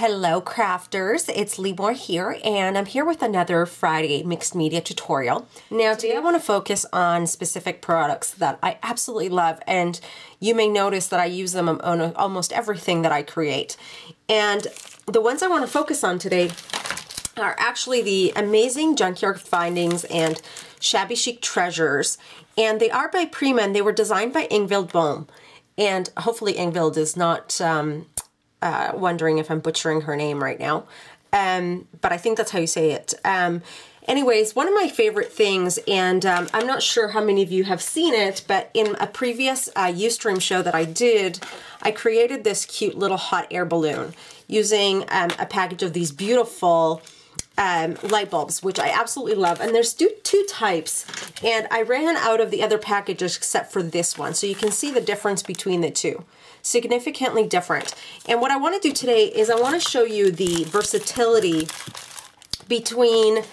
Hello crafters, it's Libor here, and I'm here with another Friday mixed media tutorial. Now today I want to focus on specific products that I absolutely love, and you may notice that I use them on almost everything that I create. And the ones I want to focus on today are actually the amazing Junkyard Findings and Shabby Chic Treasures, and they are by Prima, and they were designed by Ingvild Bohm. And hopefully Ingvild is not wondering if I'm butchering her name right now, but I think that's how you say it. Anyways, one of my favorite things, and I'm not sure how many of you have seen it, but in a previous Ustream show that I did, I created this cute little hot air balloon using a package of these beautiful light bulbs, which I absolutely love. And there's two types, and I ran out of the other packages except for this one. So you can see the difference between the two. Significantly different. And what I want to do today is I want to show you the versatility between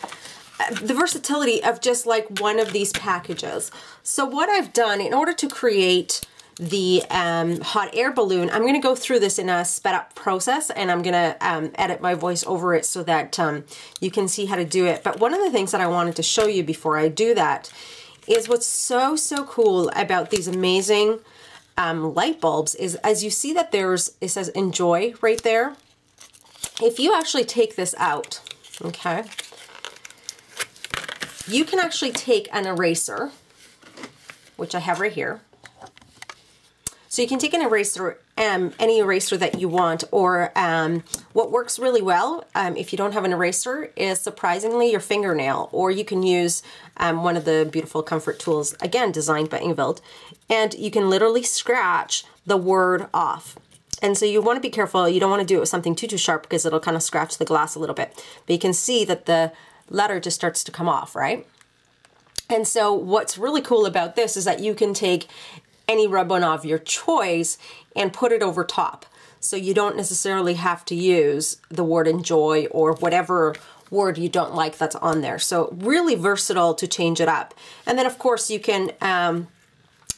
the versatility of just like one of these packages. So what I've done in order to create the hot air balloon, I'm going to go through this in a sped up process, and I'm going to edit my voice over it so that you can see how to do it. But one of the things that I wanted to show you before I do that is what's so cool about these amazing light bulbs is, as you see that it says enjoy right there. If you actually take this out, okay, you can actually take an eraser, which I have right here. So you can take an eraser, any eraser that you want, or what works really well if you don't have an eraser is surprisingly your fingernail, or you can use one of the beautiful comfort tools, again designed by Ingvild, and you can literally scratch the word off. And so you want to be careful, you don't want to do it with something too sharp because it'll kind of scratch the glass a little bit. But you can see that the letter just starts to come off, right? And so what's really cool about this is that you can take any rub-on of your choice and put it over top. So you don't necessarily have to use the word enjoy or whatever word you don't like that's on there. So really versatile to change it up. And then of course you can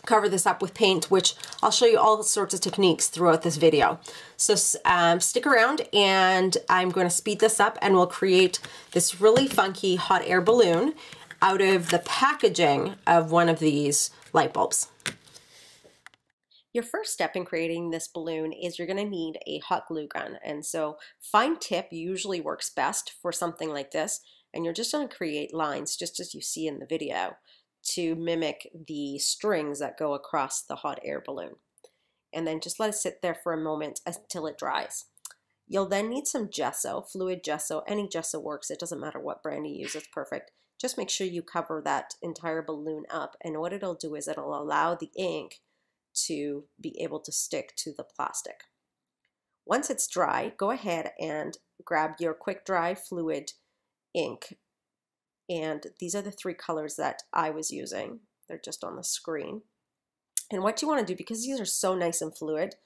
cover this up with paint, which I'll show you all sorts of techniques throughout this video. So stick around, and I'm going to speed this up, and we'll create this really funky hot air balloon out of the packaging of one of these light bulbs. Your first step in creating this balloon is you're going to need a hot glue gun. And so fine tip usually works best for something like this. And you're just going to create lines, just as you see in the video, to mimic the strings that go across the hot air balloon. And then just let it sit there for a moment until it dries. You'll then need some gesso, fluid gesso. Any gesso works. It doesn't matter what brand you use. It's perfect. Just make sure you cover that entire balloon up. And what it'll do is it'll allow the ink to be able to stick to the plastic. Once it's dry, go ahead and grab your quick dry fluid ink. And these are the three colors that I was using. They're just on the screen. And what you want to do, because these are so nice and fluid,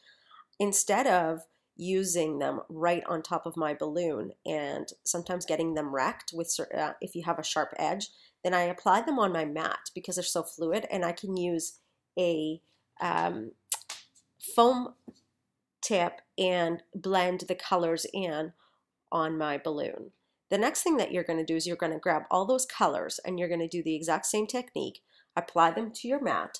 instead of using them right on top of my balloon and sometimes getting them wrecked with if you have a sharp edge, then I apply them on my mat because they're so fluid, and I can use a foam tip and blend the colors in on my balloon. The next thing that you're going to do is you're going to grab all those colors, and you're going to do the exact same technique, apply them to your mat,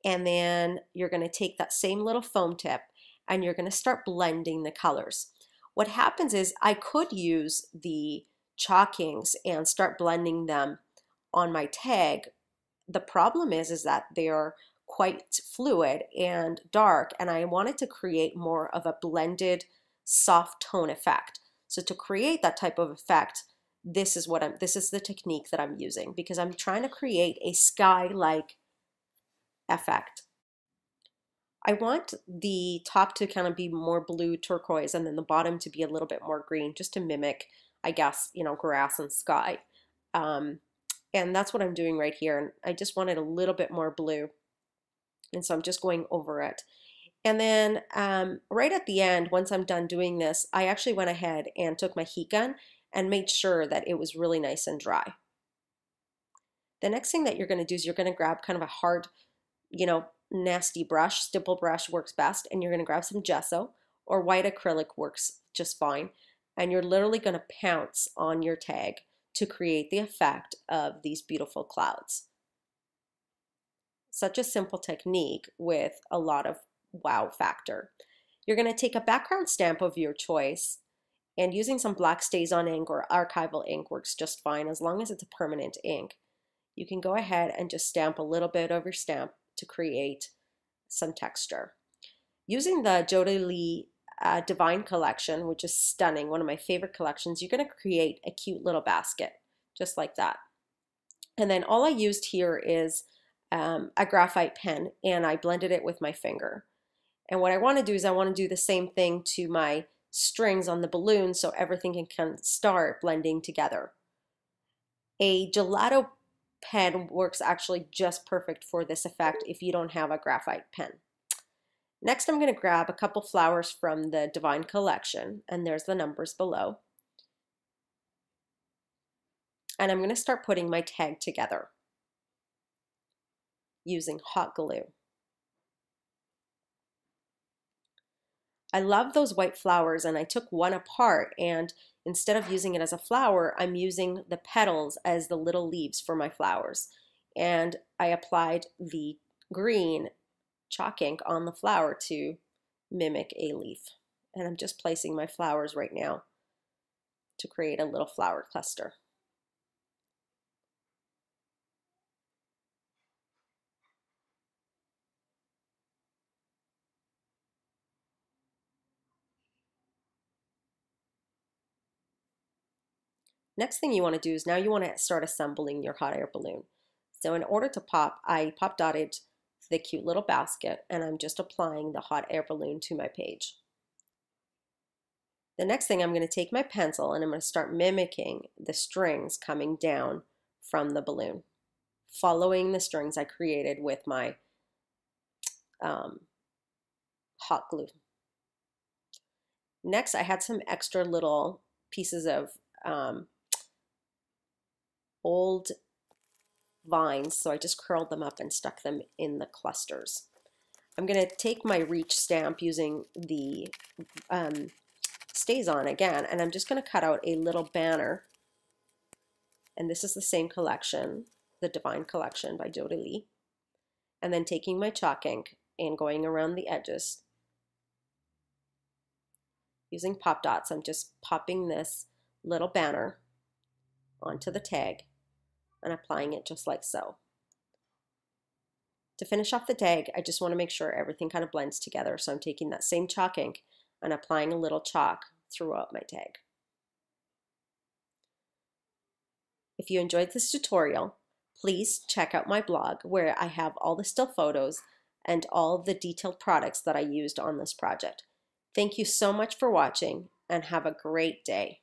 and then you're going to take that same little foam tip and you're going to start blending the colors. What happens is I could use the chalkings and start blending them on my tag. The problem is that they're quite fluid and dark, and I wanted to create more of a blended soft tone effect. So to create that type of effect, this is the technique that I'm using, because I'm trying to create a sky-like effect. I want the top to kind of be more blue turquoise, and then the bottom to be a little bit more green, just to mimic, I guess, you know, grass and sky. And that's what I'm doing right here. And I just wanted a little bit more blue. And so I'm just going over it. And then right at the end, once I'm done doing this, I actually went ahead and took my heat gun and made sure that it was really nice and dry. The next thing that you're going to do is you're going to grab kind of a hard, you know, nasty brush. Stipple brush works best. And you're going to grab some gesso, or white acrylic works just fine. And you're literally going to pounce on your tag to create the effect of these beautiful clouds. Such a simple technique with a lot of wow factor. You're going to take a background stamp of your choice, and using some black StazOn ink or archival ink works just fine as long as it's a permanent ink. You can go ahead and just stamp a little bit of your stamp to create some texture. Using the Jodi Lee Divine collection, which is stunning, one of my favorite collections, you're going to create a cute little basket, just like that. And then all I used here is a graphite pen, and I blended it with my finger. And what I want to do is I want to do the same thing to my strings on the balloon so everything can start blending together. A gelato pen works actually just perfect for this effect if you don't have a graphite pen. Next, I'm going to grab a couple flowers from the Divine collection, and there's the numbers below. And I'm going to start putting my tag together using hot glue. I love those white flowers, and I took one apart, and instead of using it as a flower, I'm using the petals as the little leaves for my flowers. And I applied the green chalk ink on the flower to mimic a leaf. And I'm just placing my flowers right now to create a little flower cluster. Next thing you want to do is now you want to start assembling your hot air balloon. So in order to pop, I pop dotted the cute little basket, and I'm just applying the hot air balloon to my page. The next thing, I'm going to take my pencil and I'm going to start mimicking the strings coming down from the balloon, following the strings I created with my hot glue. Next, I had some extra little pieces of old vines, so I just curled them up and stuck them in the clusters. I'm going to take my Reach stamp using the StazOn again, and I'm just going to cut out a little banner, and this is the same collection, the Divine collection by Jodi Lee, and then taking my chalk ink and going around the edges using pop dots. I'm just popping this little banner onto the tag and applying it just like so. To finish off the tag, I just want to make sure everything kind of blends together, so I'm taking that same chalk ink and applying a little chalk throughout my tag. If you enjoyed this tutorial, please check out my blog where I have all the still photos and all the detailed products that I used on this project. Thank you so much for watching, and have a great day.